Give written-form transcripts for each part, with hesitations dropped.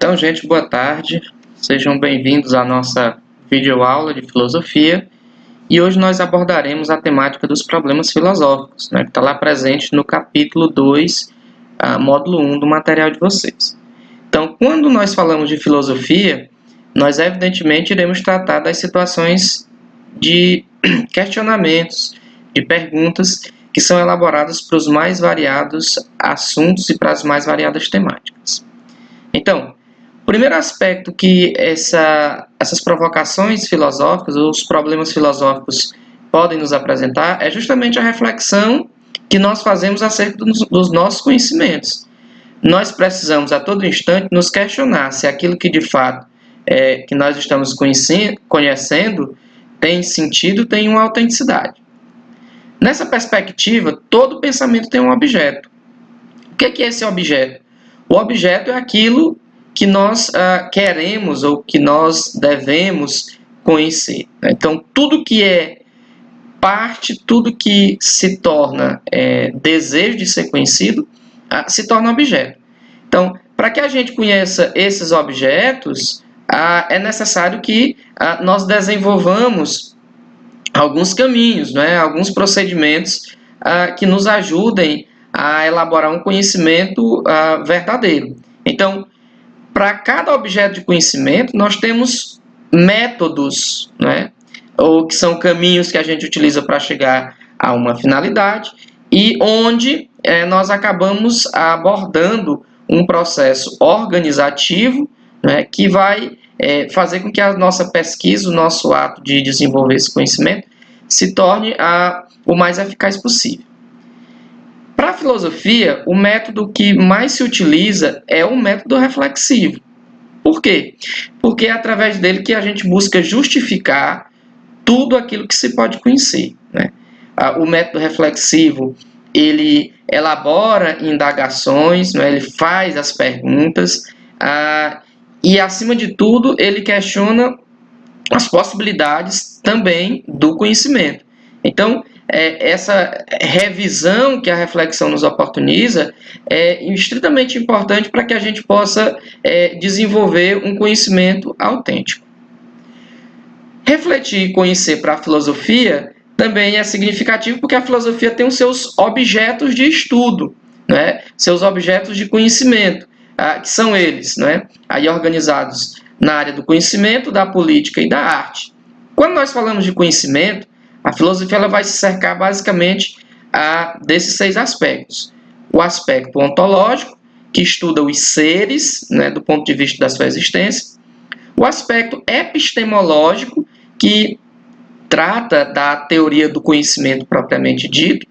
Então, gente, boa tarde. Sejam bem-vindos à nossa videoaula de filosofia. E hoje nós abordaremos a temática dos problemas filosóficos, que está lá presente no capítulo 2, módulo 1 do material de vocês. Então, quando nós falamos de filosofia, nós evidentemente iremos tratar das situações de questionamentos, de perguntas que são elaboradas para os mais variados assuntos e para as mais variadas temáticas. Então, o primeiro aspecto que essas provocações filosóficas, ou os problemas filosóficos, podem nos apresentar é justamente a reflexão que nós fazemos acerca dos nossos conhecimentos. Nós precisamos, a todo instante, nos questionar se aquilo que de fato que nós estamos conhecendo tem sentido, tem uma autenticidade. Nessa perspectiva, todo pensamento tem um objeto. O que é esse objeto? O objeto é aquilo que nós queremos ou que nós devemos conhecer. Então, tudo que é parte, tudo que se torna desejo de ser conhecido, se torna objeto. Então, para que a gente conheça esses objetos, é necessário que nós desenvolvamos alguns caminhos, alguns procedimentos que nos ajudem a elaborar um conhecimento verdadeiro. Então, para cada objeto de conhecimento, nós temos métodos, ou que são caminhos que a gente utiliza para chegar a uma finalidade, e onde nós acabamos abordando um processo organizativo, que vai fazer com que a nossa pesquisa, o nosso ato de desenvolver esse conhecimento, se torne o mais eficaz possível. Para a filosofia, o método que mais se utiliza é o método reflexivo. Por quê? Porque é através dele que a gente busca justificar tudo aquilo que se pode conhecer. O método reflexivo, ele elabora indagações, ele faz as perguntas e, acima de tudo, ele questiona as possibilidades também do conhecimento. Então, essa revisão que a reflexão nos oportuniza é estritamente importante para que a gente possa desenvolver um conhecimento autêntico. Refletir e conhecer para a filosofia também é significativo porque a filosofia tem os seus objetos de estudo, seus objetos de conhecimento, que são eles, aí organizados na área do conhecimento, da política e da arte. Quando nós falamos de conhecimento, a filosofia ela vai se cercar basicamente desses 6 aspectos. O aspecto ontológico, que estuda os seres, do ponto de vista da sua existência. O aspecto epistemológico, que trata da teoria do conhecimento propriamente dito.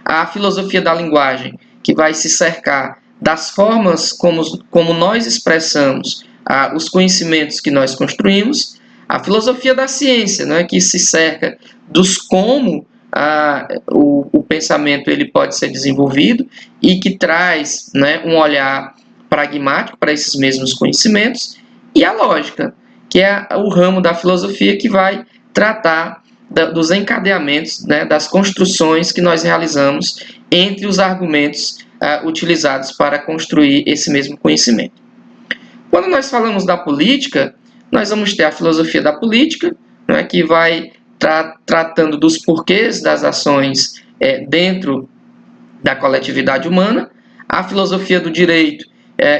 A filosofia da linguagem, que vai se cercar das formas como nós expressamos os conhecimentos que nós construímos. A filosofia da ciência, que se cerca dos como o pensamento ele pode ser desenvolvido e que traz um olhar pragmático para esses mesmos conhecimentos. E a lógica, que é o ramo da filosofia que vai tratar dos encadeamentos, das construções que nós realizamos entre os argumentos utilizados para construir esse mesmo conhecimento. Quando nós falamos da política, nós vamos ter a filosofia da política, que vai tratando dos porquês das ações dentro da coletividade humana. A filosofia do direito,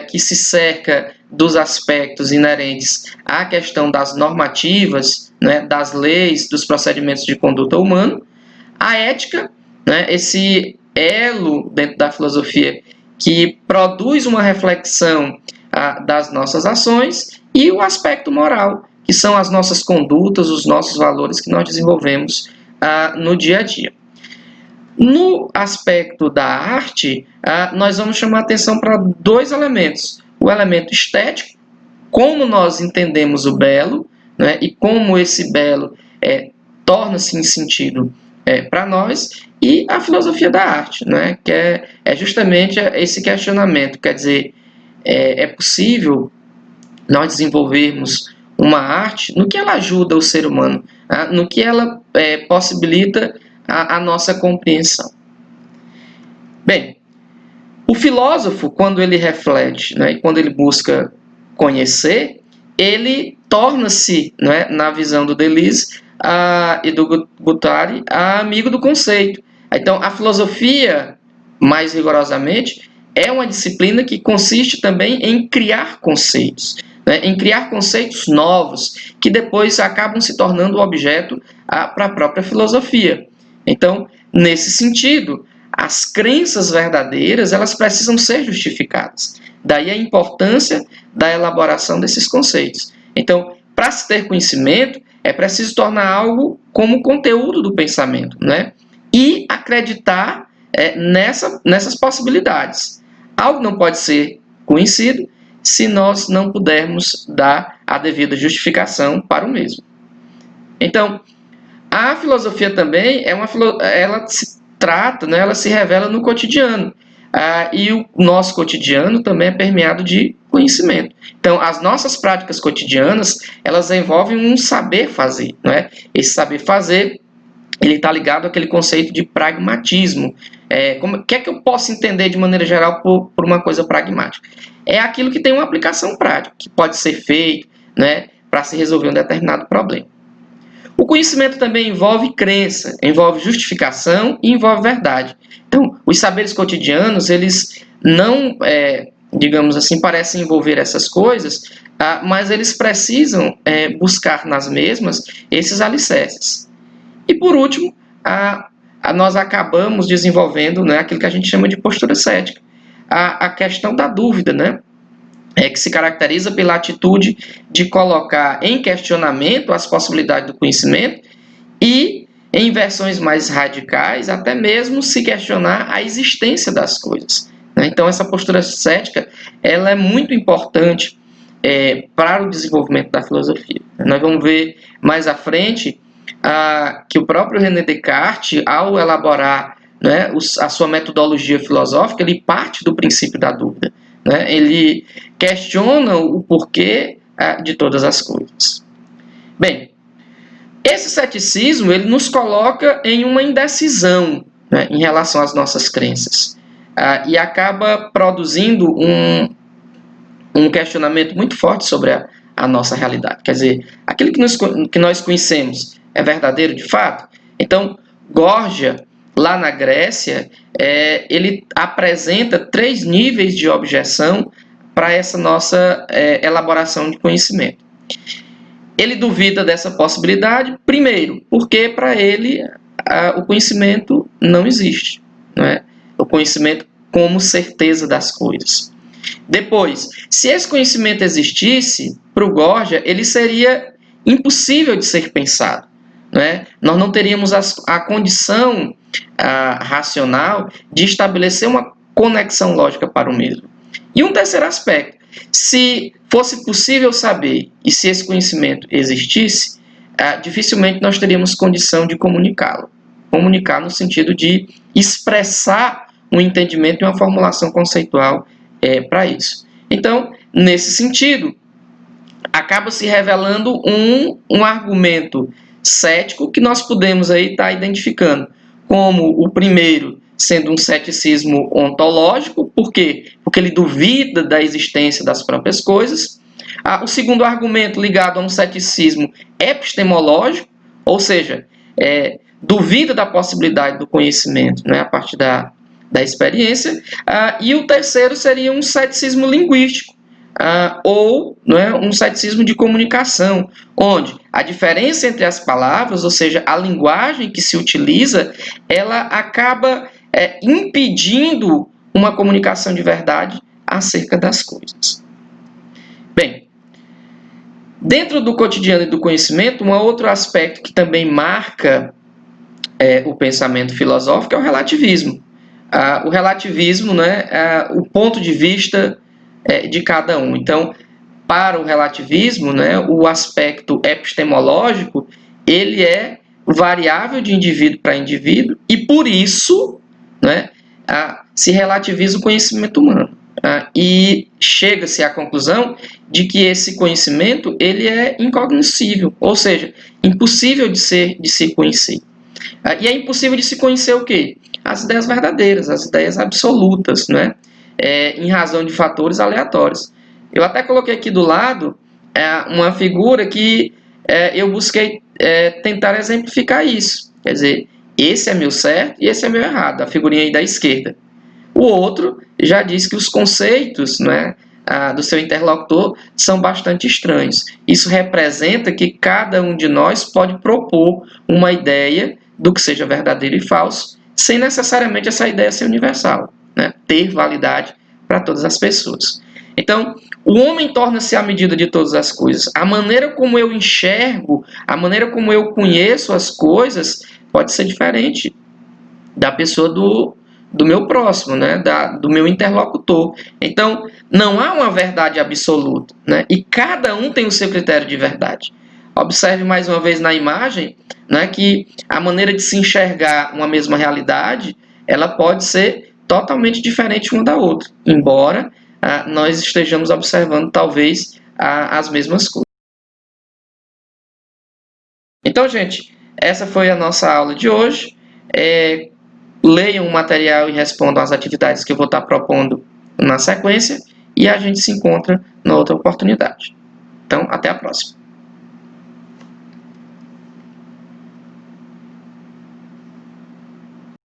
que se cerca dos aspectos inerentes à questão das normativas, das leis, dos procedimentos de conduta humana. A ética, esse elo dentro da filosofia que produz uma reflexão das nossas ações, e o aspecto moral, que são as nossas condutas, os nossos valores que nós desenvolvemos no dia a dia. No aspecto da arte, nós vamos chamar a atenção para 2 elementos. O elemento estético, como nós entendemos o belo, e como esse belo torna-se em sentido para nós, e a filosofia da arte, que é justamente esse questionamento. Quer dizer, é possível nós desenvolvermos uma arte no que ela ajuda o ser humano, no que ela possibilita a nossa compreensão. Bem, o filósofo, quando ele reflete, e quando ele busca conhecer, ele torna-se, né, na visão do Deleuze e do Guattari, amigo do conceito. Então, a filosofia, mais rigorosamente, é uma disciplina que consiste também em criar conceitos, né, em criar conceitos novos, que depois acabam se tornando objeto para a própria filosofia. Então, nesse sentido, as crenças verdadeiras, elas precisam ser justificadas. Daí a importância da elaboração desses conceitos. Então, para se ter conhecimento, é preciso tornar algo como conteúdo do pensamento, né? E acreditar nessas possibilidades. Algo não pode ser conhecido se nós não pudermos dar a devida justificação para o mesmo. Então, a filosofia também ela se trata, né, ela se revela no cotidiano. E o nosso cotidiano também é permeado de conhecimento. Então, as nossas práticas cotidianas, elas envolvem um saber fazer, né? Esse saber fazer, ele está ligado àquele conceito de pragmatismo. O que é que eu posso entender de maneira geral por uma coisa pragmática? É aquilo que tem uma aplicação prática, que pode ser feito, né, para se resolver um determinado problema. O conhecimento também envolve crença, envolve justificação e envolve verdade. Então, os saberes cotidianos, eles não, digamos assim, parecem envolver essas coisas, mas eles precisam buscar nas mesmas esses alicerces. E, por último, nós acabamos desenvolvendo, né, aquilo que a gente chama de postura cética. A questão da dúvida, né? Que se caracteriza pela atitude de colocar em questionamento as possibilidades do conhecimento e, em versões mais radicais, até mesmo se questionar a existência das coisas. Então, essa postura cética ela é muito importante para o desenvolvimento da filosofia. Nós vamos ver mais à frente que o próprio René Descartes, ao elaborar, né, a sua metodologia filosófica, ele parte do princípio da dúvida. Né? Ele questiona o porquê de todas as coisas. Bem, esse ceticismo ele nos coloca em uma indecisão, né, em relação às nossas crenças e acaba produzindo um questionamento muito forte sobre a nossa realidade. Quer dizer, aquilo que nós conhecemos é verdadeiro de fato? Então, Gorgia, lá na Grécia, ele apresenta 3 níveis de objeção para essa nossa elaboração de conhecimento. Ele duvida dessa possibilidade, primeiro, porque para ele o conhecimento não existe, não é? O conhecimento como certeza das coisas. Depois, se esse conhecimento existisse, para o Gorgia, ele seria impossível de ser pensado. Né? Nós não teríamos a condição racional de estabelecer uma conexão lógica para o mesmo. E um terceiro aspecto, se fosse possível saber e se esse conhecimento existisse, dificilmente nós teríamos condição de comunicá-lo. Comunicar no sentido de expressar um entendimento e uma formulação conceitual para isso. Então, nesse sentido, acaba se revelando um argumento cético que nós podemos aí estar identificando como o primeiro sendo um ceticismo ontológico. Por quê? Porque ele duvida da existência das próprias coisas. O segundo argumento ligado a um ceticismo epistemológico, ou seja, duvida da possibilidade do conhecimento, né, a partir da experiência. E o terceiro seria um ceticismo linguístico, ou um ceticismo de comunicação, onde a diferença entre as palavras, ou seja, a linguagem que se utiliza, ela acaba impedindo uma comunicação de verdade acerca das coisas. Bem, dentro do cotidiano e do conhecimento, um outro aspecto que também marca o pensamento filosófico é o relativismo. O relativismo, né, o ponto de vista de cada um. Então, para o relativismo, né, o aspecto epistemológico, ele é variável de indivíduo para indivíduo e, por isso, né, se relativiza o conhecimento humano. E chega-se à conclusão de que esse conhecimento ele é incognoscível, ou seja, impossível de se conhecer. E é impossível de se conhecer o quê? As ideias verdadeiras, as ideias absolutas, né? Em razão de fatores aleatórios. Eu até coloquei aqui do lado uma figura que eu busquei tentar exemplificar isso. Quer dizer, esse é meu certo e esse é meu errado, a figurinha aí da esquerda. O outro já diz que os conceitos, né, do seu interlocutor são bastante estranhos. Isso representa que cada um de nós pode propor uma ideia do que seja verdadeiro e falso, sem necessariamente essa ideia ser universal, né, ter validade para todas as pessoas. Então, o homem torna-se a medida de todas as coisas. A maneira como eu enxergo, a maneira como eu conheço as coisas pode ser diferente da pessoa do meu próximo, né? Do meu interlocutor. Então, não há uma verdade absoluta, né? E cada um tem o seu critério de verdade. Observe mais uma vez na imagem, né, que a maneira de se enxergar uma mesma realidade, ela pode ser totalmente diferente uma da outra, embora nós estejamos observando talvez as mesmas coisas. Então, gente, essa foi a nossa aula de hoje. Leiam o material e respondam às atividades que eu vou estar propondo na sequência e a gente se encontra na outra oportunidade. Então, até a próxima.